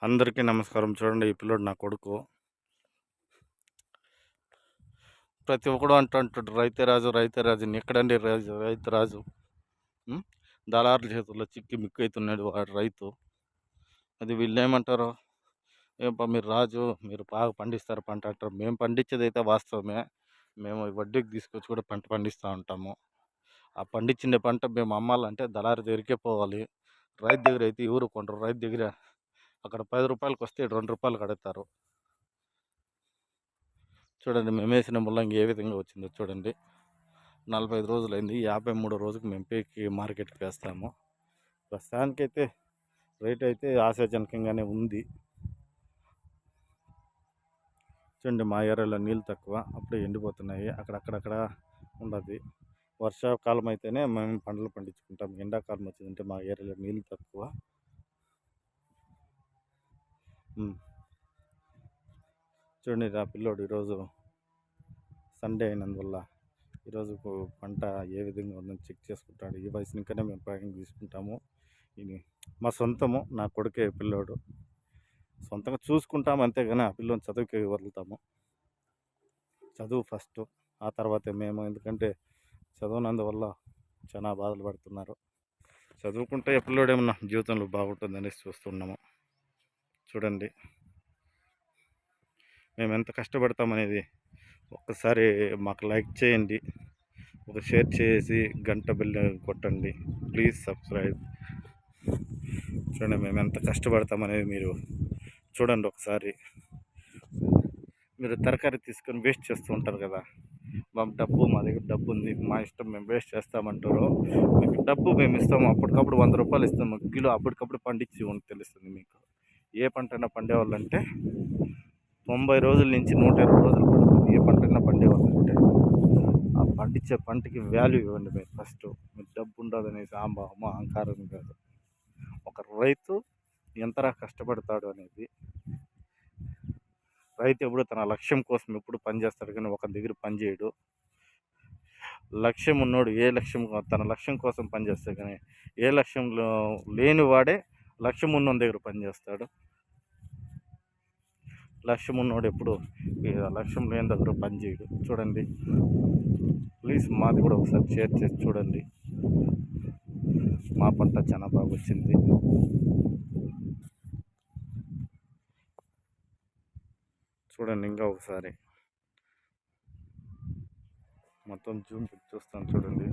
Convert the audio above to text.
అందరికీ నమస్కారం. చూడండి, ఈ పిల్లోడు నా కొడుకు. ప్రతి ఒక్కడు అంటుంటాడు రైతే రాజు, రైతే రాజు. ఎక్కడండి రాజు? రైతు రాజు దళారుల చేతుల్లో చిక్కి మిక్కైతున్నాడు వాడు రైతు. అది వీళ్ళు ఏమంటారు, ఏం మీరు రాజు, మీరు బాగా పండిస్తారు పంట అంటారు. మేము పండించేది అయితే వాస్తవమే. మేము వడ్డీకి తీసుకొచ్చి కూడా పంట పండిస్తూ ఉంటాము. ఆ పండించిన పంట మేము అమ్మాలంటే దళారి దగ్గరికే పోవాలి. రైతు దగ్గర అయితే ఎవరు కొంటారు? రైతు దగ్గర అక్కడ 10 రూపాయలకు వస్తే 2 రూపాయలు కడతారు. చూడండి, మేము వేసిన ముల్లంగి ఏ విధంగా వచ్చిందో చూడండి. 45 రోజులైంది. 53 రోజుకి మేము పీకి మార్కెట్కి వేస్తాము. ప్రస్తుతానికైతే రేట్ అయితే ఆశాజనకంగానే ఉంది. చూడండి, మా ఏరియాలో నీళ్ళు తక్కువ, అప్పుడే ఎండిపోతున్నాయి. అక్కడక్కడ ఉండదు. వర్షాకాలం అయితేనే మేము పంటలు పండించుకుంటాం. ఎండాకాలం వచ్చిందంటే మా ఏరియాలో నీళ్ళు తక్కువ. చూడండి, ఆ పిల్లోడు ఈరోజు సండే అయినందువల్ల ఈరోజు పంట ఏ విధంగా ఉందని చెక్ చేసుకుంటాడు. ఈ వయసు ఇంకనే మేము ప్యాకింగ్ తీసుకుంటాము. ఇది మా సొంతము, నా కొడుకే పిల్లోడు. సొంతంగా చూసుకుంటాము అంతేగాని ఆ పిల్లోని చదువుకి వదులుతాము. చదువు ఫస్ట్, ఆ తర్వాతే మేము. ఎందుకంటే చదవనందువల్ల చాలా బాధలు పడుతున్నారు. చదువుకుంటే పిల్లోడు ఏమన్నా జీవితంలో బాగుంటుందనేసి చూస్తున్నాము. చూడండి, మేము ఎంత కష్టపడతామనేది ఒక్కసారి మాకు లైక్ చేయండి, ఒక షేర్ చేసి గంట బెల్ కొట్టండి. Please subscribe. చూడండి, మేము ఎంత కష్టపడతామనేది మీరు చూడండి ఒకసారి. మీరు తరకారీ తీసుకొని వేస్ట్ చేస్తూ ఉంటారు కదా, మా దగ్గర డబ్బు ఉంది, మా ఇష్టం, మేము వేస్ట్ చేస్తామంటారు. మీకు డబ్బు మేము ఇస్తాము, అప్పటికప్పుడు 100 రూపాయలు ఇస్తాము కిలో. అప్పటికప్పుడు పండించి తెలుస్తుంది మీకు. ఏ పంటైనా పండేవాళ్ళంటే 90 రోజుల నుంచి 120 రోజులు పడుతుంది. ఏ పంటైనా పండేవాళ్ళంటే ఆ పండించే పంటకి వాల్యూ ఇవ్వండి మీరు ఫస్ట్. మీకు డబ్బు ఉండదనేసి అహంకారం కాదు. ఒక రైతు ఎంతరా కష్టపడతాడు అనేది. రైతు ఎప్పుడు తన లక్ష్యం కోసం ఎప్పుడు పనిచేస్తాడు, కానీ ఒక దగ్గర పని చేయడు. లక్ష్యం ఉన్నోడు తన లక్ష్యం కోసం పనిచేస్తాడు, కానీ ఏ లక్ష్యంలో లేని వాడే లక్ష్యం ఉన్న దగ్గర పనిచేస్తాడు. లక్ష్యం ఉన్నోడు ఎప్పుడు లక్ష్యం లేని దగ్గర పని చేయడు. చూడండి, ప్లీజ్ మాది కూడా ఒకసారి షేర్ చేసి చూడండి. మా పంట చాలా బాగా వచ్చింది. చూడండి, ఇంకా ఒకసారి మొత్తం జూమ్ చూస్తాను చూడండి.